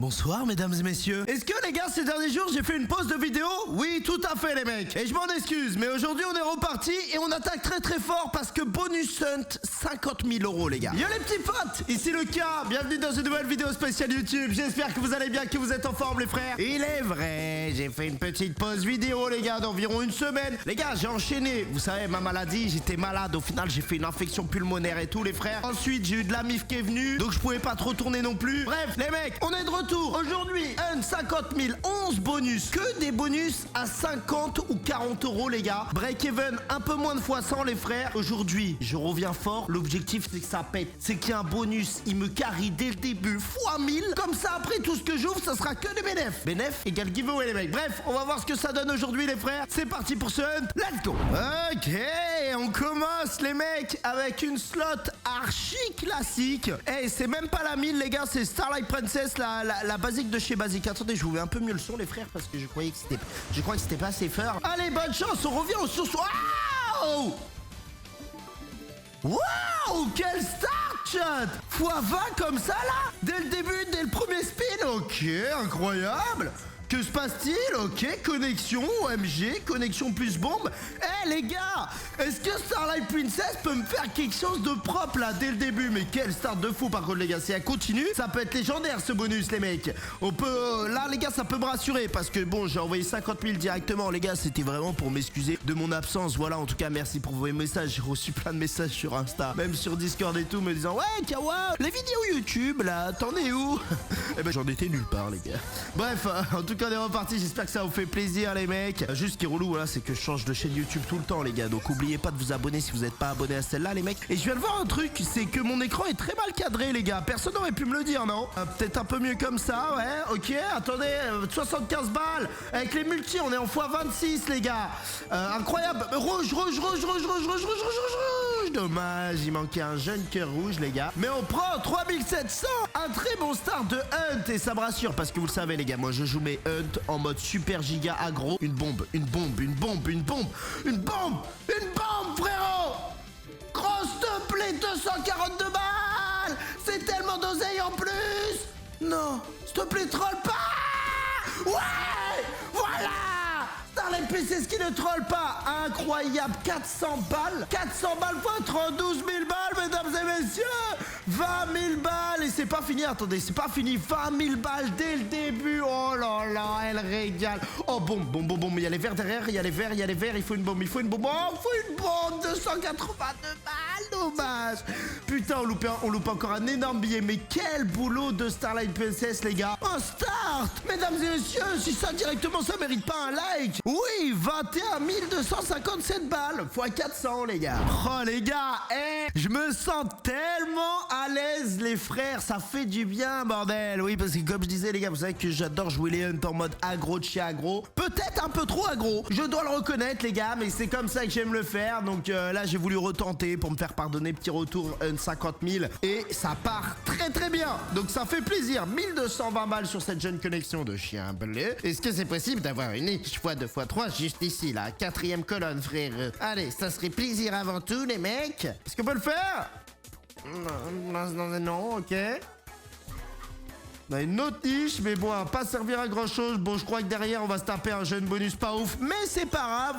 Bonsoir mesdames et messieurs. Est-ce que les gars ces derniers jours j'ai fait une pause de vidéo? Oui tout à fait les mecs. Et je m'en excuse mais aujourd'hui on est reparti et on attaque très fort parce que bonus hunt 50 000 € les gars. Yo les petits potes, ici le K. Bienvenue dans une nouvelle vidéo spéciale YouTube. J'espère que vous allez bien, que vous êtes en forme les frères. Il est vrai, j'ai fait une petite pause vidéo les gars d'environ une semaine. Les gars j'ai enchaîné, vous savez ma maladie, j'étais malade. Au final j'ai fait une infection pulmonaire et tout les frères. Ensuite j'ai eu de la mif qui est venue, donc je pouvais pas trop tourner non plus. Bref les mecs, on est de retour. Aujourd'hui, un 50 000, 11 bonus. Que des bonus à 50 ou 40 € les gars. Break-even, un peu moins de fois 100 les frères. Aujourd'hui, je reviens fort. L'objectif c'est que ça pète. C'est qu'il y a un bonus, il me carry dès le début, fois 1000. Comme ça après tout ce que j'ouvre, ça sera que des bénéf. Bénéf égale giveaway les mecs. Bref, on va voir ce que ça donne aujourd'hui les frères. C'est parti pour ce hunt. Let's go. Ok, on commence les mecs avec une slot archi classique. Eh, c'est même pas la 1000 les gars, c'est Starlight Princess, la basique de chez Basique. Attendez, je vous mets un peu mieux le son les frères parce que je crois que c'était pas assez fort. Allez, bonne chance, on revient au source. Waouh! Waouh! Quel start shot! x20 comme ça là? Dès le début, dès le premier spin. Ok, incroyable. Que se passe-t-il? Ok, connexion, OMG, connexion plus bombe. Eh les gars, est-ce que Starlight Princess peut me faire quelque chose de propre là dès le début? Mais quel start de fou par contre les gars, si elle continue, ça peut être légendaire ce bonus les mecs. On peut, là les gars ça peut me rassurer parce que bon j'ai envoyé 50 000 directement les gars, c'était vraiment pour m'excuser de mon absence. Voilà, en tout cas merci pour vos messages, j'ai reçu plein de messages sur Insta, même sur Discord et tout me disant ouais Kawa, les vidéos YouTube là, t'en es où? Eh ben j'en étais nulle part les gars. Bref, en tout cas on est reparti, j'espère que ça vous fait plaisir les mecs. Juste ce qui est relou là, c'est que je change de chaîne YouTube tout le temps les gars, donc oubliez pas de vous abonner si vous n'êtes pas abonné à celle-là les mecs. Et je viens de voir un truc, c'est que mon écran est très mal cadré les gars, personne n'aurait pu me le dire non? Peut-être un peu mieux comme ça, ouais, ok, attendez, 75 balles, avec les multis on est en x26 les gars. Incroyable, rouge, dommage, il manquait un jeune cœur rouge les gars. Mais on prend 3700, un très bon start de hunt et ça me rassure parce que vous le savez les gars, moi je joue mes hunt en mode super giga aggro. Une bombe frérot. Gros s'il te plaît, 242 balles. C'est tellement d'oseille en plus. Non, s'il te plaît troll pas. Ouais, voilà. Starlight Princess qui ne troll pas. Incroyable, 400 balles. 400 balles fois 32 000 balles mesdames et messieurs. 20 000 balles et c'est pas fini, attendez, c'est pas fini, 20 000 balles dès le début, oh là là, elle régale. Oh bon, il y a les verres derrière, il y a les verres, il faut une bombe, oh, il faut une bombe, 282 balles, dommage. Putain, on loupe encore un énorme billet, mais quel boulot de Starlight Princess les gars. Un start, mesdames et messieurs, si ça directement ça mérite pas un like. Oui, 21 257 balles, x 400 les gars. Oh les gars, je me sens tellement à l'aise les frères, ça fait du bien bordel. Oui parce que comme je disais les gars, vous savez que j'adore jouer les hunts en mode aggro de chez aggro. Peut-être un peu trop aggro, je dois le reconnaître les gars, mais c'est comme ça que j'aime le faire. Donc là j'ai voulu retenter pour me faire pardonner, petit retour hunt 50 000 et ça part très bien. Donc ça fait plaisir, 1220 balles sur cette jeune connexion de chien bleu. Est-ce que c'est possible d'avoir une x2x3 juste ici là, 4ème colonne frère? Allez, ça serait plaisir avant tout les mecs. Est-ce qu'on peut le faire? Non, ok. On a une autre niche, mais bon, elle va pas servir à grand chose. Bon, je crois que derrière, on va se taper un jeune bonus pas ouf. Mais c'est pas grave.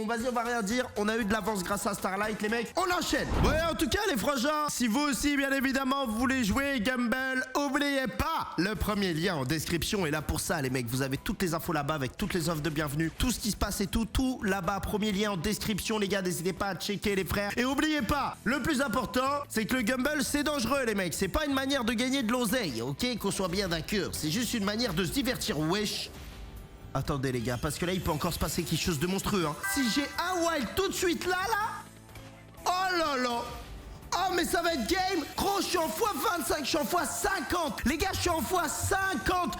Vas-y, on va rien dire. On a eu de l'avance grâce à Starlight, les mecs. On enchaîne. Ouais, en tout cas, les frangins, si vous aussi, bien évidemment, vous voulez jouer Gumball, oubliez pas, le premier lien en description est là pour ça, les mecs. Vous avez toutes les infos là-bas avec toutes les offres de bienvenue. Tout ce qui se passe et tout là-bas. Premier lien en description, les gars. N'hésitez pas à checker, les frères. Et oubliez pas, le plus important, c'est que le Gumball, c'est dangereux, les mecs. C'est pas une manière de gagner de l'oseille, ok? Qu'on soit bien d'accord, c'est juste une manière de se divertir, wesh. Attendez les gars, parce que là il peut encore se passer quelque chose de monstrueux hein. Si j'ai un wild tout de suite là oh là là. Oh mais ça va être game. Gros, je suis en x25, je suis en x50. Les gars, je suis en x50.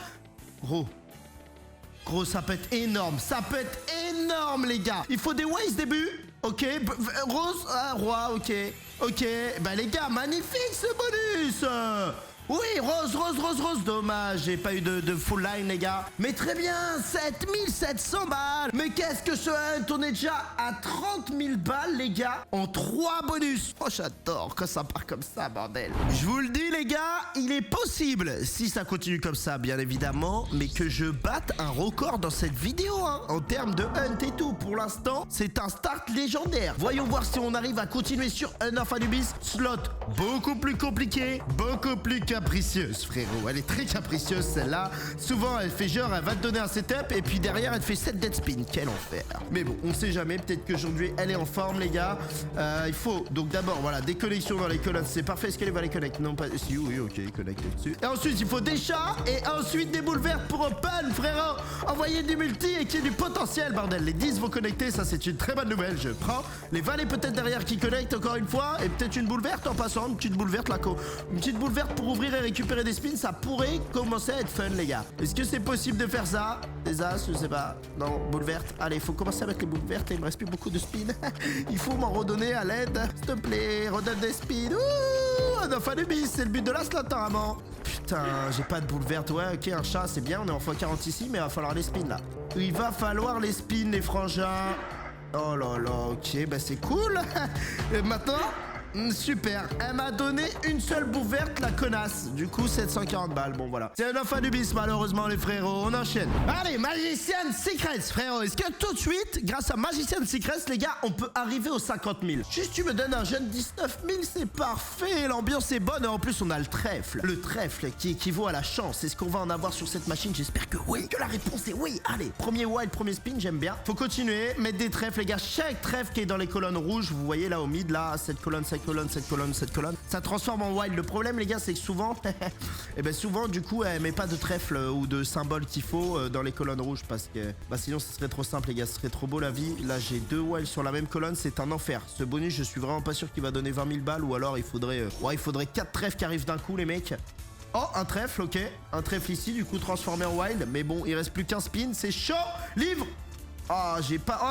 Gros, ça peut être énorme. Ça peut être énorme les gars. Il faut des ways début. Ok, rose, roi, ok. Ok, bah les gars, magnifique ce bonus. Oui, rose, rose, rose, rose. Dommage, j'ai pas eu de full line, les gars. Mais très bien, 7700 balles. Mais qu'est-ce que ce hunt? On est déjà à 30 000 balles, les gars, en 3 bonus. Oh, j'adore quand ça part comme ça, bordel. Je vous le dis, les gars, il est possible, si ça continue comme ça, bien évidemment, mais que je batte un record dans cette vidéo, hein, en termes de hunt et tout. Pour l'instant, c'est un start légendaire. Voyons voir si on arrive à continuer sur un of Anubis. Slot beaucoup plus compliqué, beaucoup plus capricieuse, frérot. Elle est très capricieuse, celle-là. Souvent, elle fait genre, elle va te donner un setup, et puis derrière, elle te fait 7 dead spin. Quel enfer. Mais bon, on sait jamais. Peut-être qu'aujourd'hui, elle est en forme, les gars. Il faut, donc d'abord, voilà, des connexions dans les colonnes. C'est parfait. Est-ce qu'elle va les connecter? Non, pas. Si, oui, ok, connecté dessus. Et ensuite, il faut des chats, et ensuite des boules vertes pour open, frérot. Envoyer du multi et qu'il y ait du potentiel, bordel. Les 10 vont connecter, ça, c'est une très bonne nouvelle. Je prends les valets peut-être derrière qui connectent encore une fois, et peut-être une boule verte en passant. Une petite boule verte, là, une petite boule verte pour ouvrir et récupérer des spins. Ça pourrait commencer à être fun, les gars. Est-ce que c'est possible de faire ça? Des as, je sais pas. Non, boule verte. Allez, il faut commencer avec les boules vertes et il me reste plus beaucoup de spins. Il faut m'en redonner à l'aide. S'il te plaît, redonne des spins. Ouh, un enfant de bis, c'est le but de la slot, apparemment. Putain, j'ai pas de boule verte. Ouais, ok, un chat, c'est bien. On est en x40 ici, mais il va falloir les spins, là. Il va falloir les spins, les frangins. Oh là là, ok, bah c'est cool. Et maintenant... super, elle m'a donné une seule boue verte, la connasse. Du coup, 740 balles, bon voilà. C'est un enfant du bis, malheureusement, les frérots. On enchaîne. Allez, Magician Secrets, frérot. Est-ce que tout de suite, grâce à Magician Secrets, les gars, on peut arriver aux 50 000? Juste, tu me donnes un jeune 19 000, c'est parfait. L'ambiance est bonne. Et en plus, on a le trèfle. Le trèfle qui équivaut à la chance. Est-ce qu'on va en avoir sur cette machine? J'espère que oui, que la réponse est oui. Allez, premier wild, premier spin, j'aime bien. Faut continuer, mettre des trèfles, les gars. Chaque trèfle qui est dans les colonnes rouges, vous voyez là au mid, là, cette colonne, cette colonne, ça transforme en wild. Le problème, les gars, c'est que souvent, et ben souvent, du coup, elle met pas de trèfle ou de symbole qu'il faut dans les colonnes rouges parce que, bah sinon, ce serait trop simple, les gars, ce serait trop beau la vie. Là, j'ai 2 wilds sur la même colonne, c'est un enfer. Ce bonus, je suis vraiment pas sûr qu'il va donner 20 000 balles ou alors il faudrait, ouais, il faudrait 4 trèfles qui arrivent d'un coup, les mecs. Oh, un trèfle, ok, un trèfle ici, du coup, transformé en wild, mais bon, il reste plus qu'un spin, c'est chaud. Livre. Oh,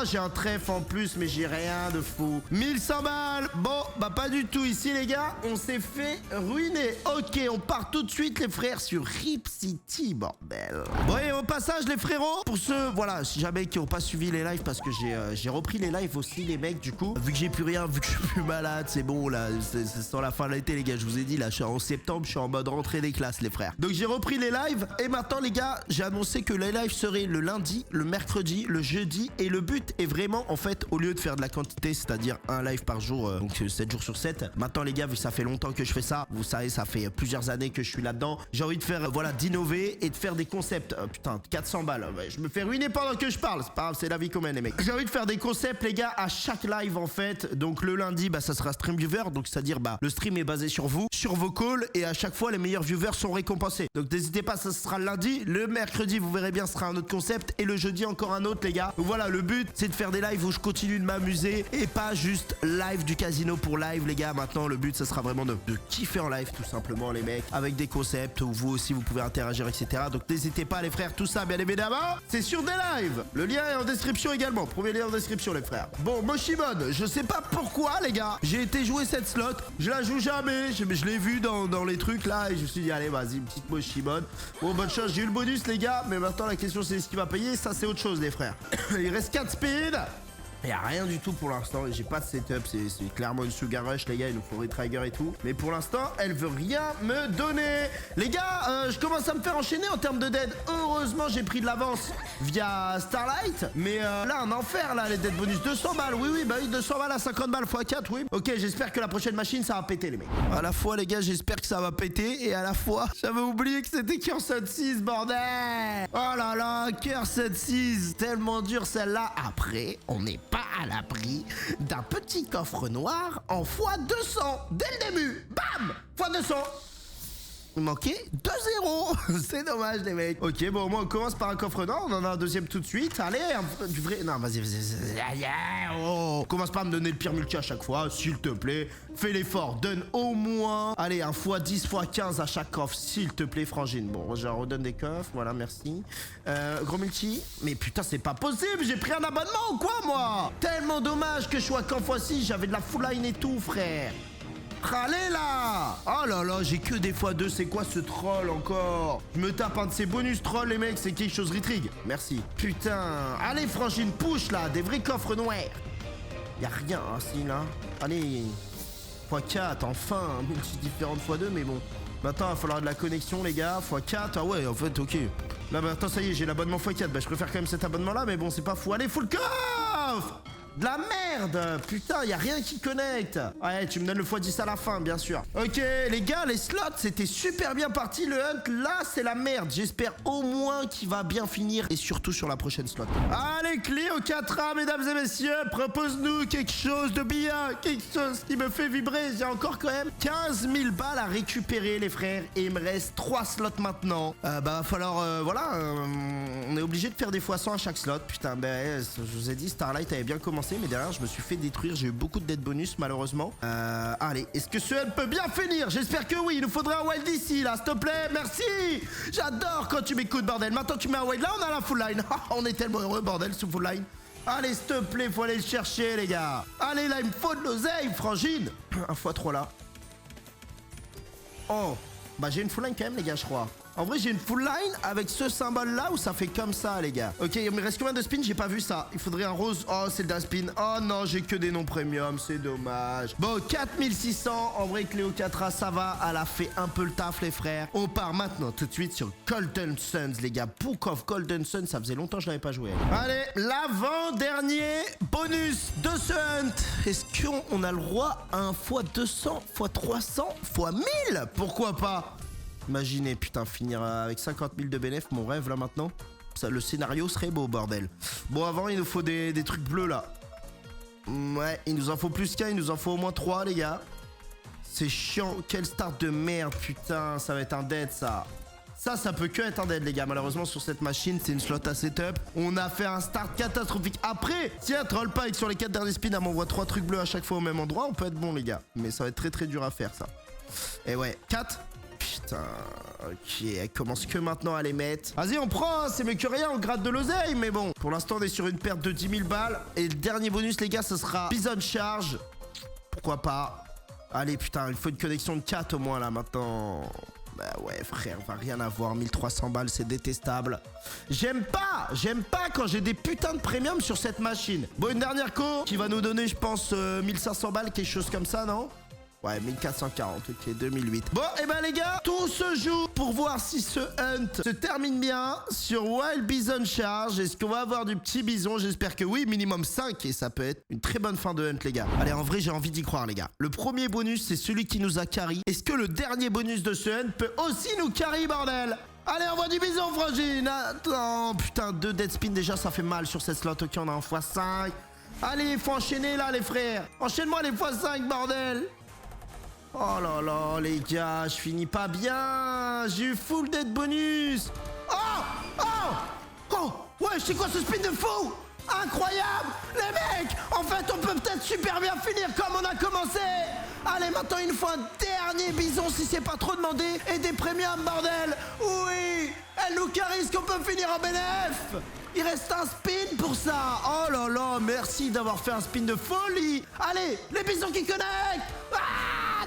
j'ai un trèfle en plus, mais j'ai rien de fou. 1100 balles. Bon, bah pas du tout ici, les gars. On s'est fait ruiner. Ok, on part tout de suite, les frères, sur Rip City, bordel. Bon, et au passage, les frérots, pour ceux, voilà, si jamais qui n'ont pas suivi les lives, parce que j'ai repris les lives aussi, les mecs, du coup. Vu que j'ai plus rien, vu que je suis plus malade, c'est bon, là, c'est sur la fin de l'été, les gars. Je vous ai dit, là, je suis en septembre, je suis en mode rentrée des classes, les frères. Donc, j'ai repris les lives. Et maintenant, les gars, j'ai annoncé que les lives seraient le lundi, le mercredi, le jeudi. Et le but est vraiment, en fait, au lieu de faire de la quantité, c'est-à-dire un live par jour, donc 7 jours sur 7. Maintenant, les gars, vu que ça fait longtemps que je fais ça, vous savez, ça fait plusieurs années que je suis là-dedans. J'ai envie de faire, voilà, d'innover et de faire des concepts. Putain, 400 balles. Ouais, je me fais ruiner pendant que je parle. C'est pas grave, c'est la vie qu'on mène, les mecs. J'ai envie de faire des concepts, les gars, à chaque live, en fait. Donc, le lundi, bah, ça sera stream viewer. Donc, c'est-à-dire, bah, le stream est basé sur vous, sur vos calls. Et à chaque fois, les meilleurs viewers sont récompensés. Donc, n'hésitez pas, ça sera le lundi. Le mercredi, vous verrez bien, ce sera un autre concept. Et le jeudi, encore un autre, les gars. Donc, voilà, le but, c'est de faire des lives où je continue de m'amuser et pas juste live du casino pour live, les gars. Maintenant, le but, ça sera vraiment de kiffer en live, tout simplement, les mecs, avec des concepts où vous aussi, vous pouvez interagir, etc. Donc, n'hésitez pas, les frères, tout ça, bien évidemment, c'est sur des lives. Le lien est en description également. Premier lien en description, les frères. Bon, Moshimon, je sais pas pourquoi, les gars, j'ai été jouer cette slot. Je la joue jamais. Je l'ai vu dans les trucs là et je me suis dit, allez, vas-y, une petite Moshimon. Bon, bonne chance, j'ai eu le bonus, les gars. Mais maintenant, la question, c'est ce qui va payer. Ça, c'est autre chose, les frères. Il reste 4 spins. Il n'y a rien du tout pour l'instant. J'ai pas de setup. C'est clairement une Sugar Rush, les gars. Il nous faut Retrigger et tout. Mais pour l'instant, elle veut rien me donner. Les gars, je commence à me faire enchaîner en termes de dead. Heureusement, j'ai pris de l'avance via Starlight. Mais là, un enfer, là, les dead bonus. 200 balles. Oui, bah oui, 200 balles à 50 balles x 4, oui. Ok, j'espère que la prochaine machine, ça va péter, les mecs. À la fois, les gars, j'espère que ça va péter. Et à la fois, j'avais oublié que c'était Cœur 7-6, bordel. Oh là là, Cœur 7-6. Tellement dur, celle-là. Après, on est pas à l'abri d'un petit coffre noir en x200 dès le début. Bam, x200. Il manquait 2-0. C'est dommage, les mecs. Ok, bon, au moins on commence par un coffre noir. On en a un deuxième tout de suite. Allez, du vrai. Non, vas-y. Oh. Commence pas à me donner le pire multi à chaque fois, s'il te plaît. Fais l'effort. Donne au moins, allez, un x10, x15 à chaque coffre, s'il te plaît, frangine. Bon, je redonne des coffres. Voilà, merci. Gros multi. Mais putain, c'est pas possible. J'ai pris un abonnement ou quoi, moi? Tellement dommage que je sois qu'en x6. J'avais de la full line et tout, frère. Allez là. Oh là là, j'ai que des x2. C'est quoi ce troll encore? Je me tape un de ces bonus trolls, les mecs. C'est quelque chose Ritrig. Merci. Putain. Allez, frangine, push là. Des vrais coffres noirs. Y'a rien, hein, si là. Allez. x4, enfin. Multi différentes x2, mais bon. Maintenant, il va falloir de la connexion, les gars. x4. Ah ouais, en fait, ok. Là, bah, attends, ça y est, j'ai l'abonnement x4. Bah, je préfère quand même cet abonnement-là, mais bon, c'est pas fou. Allez, full coffre! De la merde! Putain, y a rien qui connecte. Ouais, tu me donnes le x10 à la fin, bien sûr. Ok, les gars, les slots, c'était super bien parti. Le hunt, là, c'est la merde. J'espère au moins qu'il va bien finir. Et surtout sur la prochaine slot. Allez, Cléo 4A, mesdames et messieurs, propose-nous quelque chose de bien. Quelque chose qui me fait vibrer. J'ai encore quand même 15 000 balles à récupérer, les frères. Et il me reste 3 slots maintenant. Bah, va falloir, voilà, on est obligé de faire des x100 à chaque slot. Putain, ben, je vous ai dit, Starlight avait bien commencé. Mais derrière je me suis fait détruire, j'ai eu beaucoup de dead bonus malheureusement. Allez, est-ce que ce hunt peut bien finir? J'espère que oui, il nous faudrait un wild ici là, s'il te plaît, merci. J'adore quand tu m'écoutes, bordel. Maintenant tu mets un wild là, on a la full line. On est tellement heureux, bordel, sous full line. Allez, s'il te plaît, faut aller le chercher, les gars. Allez, là, il me faut de l'oseille, frangine. Un x3 là. Oh, bah j'ai une full line quand même, les gars, je crois. En vrai, j'ai une full line avec ce symbole-là où ça fait comme ça, les gars. Ok, il me reste combien de spins? J'ai pas vu ça. Il faudrait un rose. Oh, c'est le d'un spin. Oh non, j'ai que des noms premium. C'est dommage. Bon, 4600. En vrai, Cléo 4A, ça va. Elle a fait un peu le taf, les frères. On part maintenant tout de suite sur Golden Suns, les gars. Book of Golden Suns, ça faisait longtemps que je n'avais pas joué. Allez, l'avant-dernier bonus de ce hunt. Est-ce qu'on a le droit à un x200, x300, x1000? Pourquoi pas? Imaginez, putain, finir avec 50 000 de bénéf, mon rêve là maintenant. Ça, le scénario serait beau, bordel. Bon, avant, il nous faut des trucs bleus là. Ouais, il nous en faut plus qu'un, il nous en faut au moins 3, les gars. C'est chiant. Quel start de merde, putain, ça va être un dead ça. Ça peut que être un dead, les gars. Malheureusement, sur cette machine, c'est une slot à setup. On a fait un start catastrophique. Après, si elle troll pas et que sur les 4 derniers spins, elle m'envoie 3 trucs bleus à chaque fois au même endroit, on peut être bon, les gars. Mais ça va être très très dur à faire, ça. Et ouais, 4. Putain, ok, elle commence que maintenant à les mettre. Vas-y, on prend, hein, c'est mieux que rien, on gratte de l'oseille, mais bon. Pour l'instant, on est sur une perte de 10 000 balles. Et le dernier bonus, les gars, ce sera Bison Charge. Pourquoi pas? Allez, putain, il faut une connexion de 4 au moins, là, maintenant. Bah ouais, frère, on va rien avoir. 1300 balles, c'est détestable. J'aime pas quand j'ai des putains de premium sur cette machine. Bon, une dernière co qui va nous donner, je pense, 1500 balles, quelque chose comme ça, non? Ouais, 1440, ok, 2008. Bon, et ben les gars, tout se joue pour voir si ce hunt se termine bien sur Wild Bison Charge. Est-ce qu'on va avoir du petit bison? J'espère que oui, minimum 5. Et ça peut être une très bonne fin de hunt, les gars. Allez, en vrai, j'ai envie d'y croire, les gars. Le premier bonus, c'est celui qui nous a carry. Est-ce que le dernier bonus de ce hunt peut aussi nous carry, bordel? Allez, envoie du bison, frangine. Attends, putain, 2 dead spin, déjà, ça fait mal sur cette slot. Ok, on a un x5. Allez, il faut enchaîner, là, les frères. Enchaîne-moi les x5, bordel. Oh là là, les gars, je finis pas bien. J'ai eu full dead bonus. Oh, ouais, c'est quoi ce spin de fou? Incroyable. Les mecs, en fait, on peut peut-être super bien finir comme on a commencé. Allez, maintenant, il nous faut un dernier bison si c'est pas trop demandé. Et des premiums, bordel. Oui, elle nous carisse qu'on peut finir en bénéf. Il reste un spin pour ça. Oh là là, merci d'avoir fait un spin de folie. Allez, les bisons qui connectent.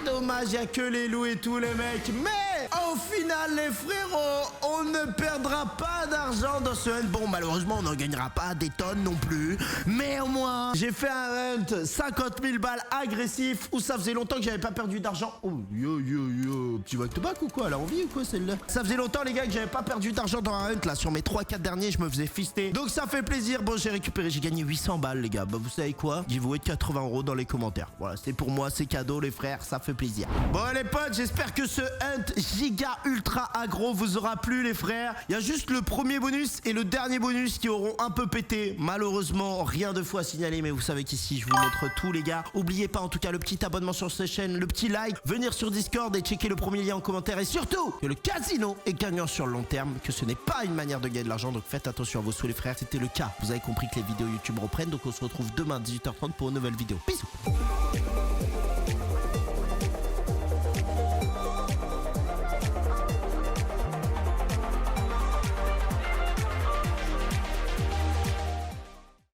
Dommage, il n'y a que les loups et tout, les mecs. Mais au final, les frérots, on ne perdra pas d'argent dans ce hunt. Bon, malheureusement, on n'en gagnera pas des tonnes non plus. Mais au moins, j'ai fait un hunt 50 000 balles agressif où ça faisait longtemps que j'avais pas perdu d'argent. Oh, yo. Petit back-to-back ou quoi? Elle a envie ou quoi, celle-là? Ça faisait longtemps, les gars, que j'avais pas perdu d'argent dans un hunt. Là, sur mes 3-4 derniers, je me faisais fister. Donc, ça fait plaisir. Bon, j'ai gagné 800 balles, les gars. Bah, vous savez quoi? Giveaway de 80 € dans les commentaires. Voilà, c'est pour moi, c'est cadeau, les frères. Ça fait plaisir. Bon les potes, j'espère que ce hunt giga ultra aggro vous aura plu, les frères. Il y a juste le premier bonus et le dernier bonus qui auront un peu pété. Malheureusement, rien de fou à signaler, mais vous savez qu'ici je vous montre tout, les gars. Oubliez pas en tout cas le petit abonnement sur cette chaîne, le petit like, venir sur Discord et checker le premier lien en commentaire. Et surtout que le casino est gagnant sur le long terme, que ce n'est pas une manière de gagner de l'argent. Donc faites attention à vos sous, les frères. C'était le cas. Vous avez compris que les vidéos YouTube reprennent. Donc on se retrouve demain à 18h30 pour une nouvelle vidéo. Bisous.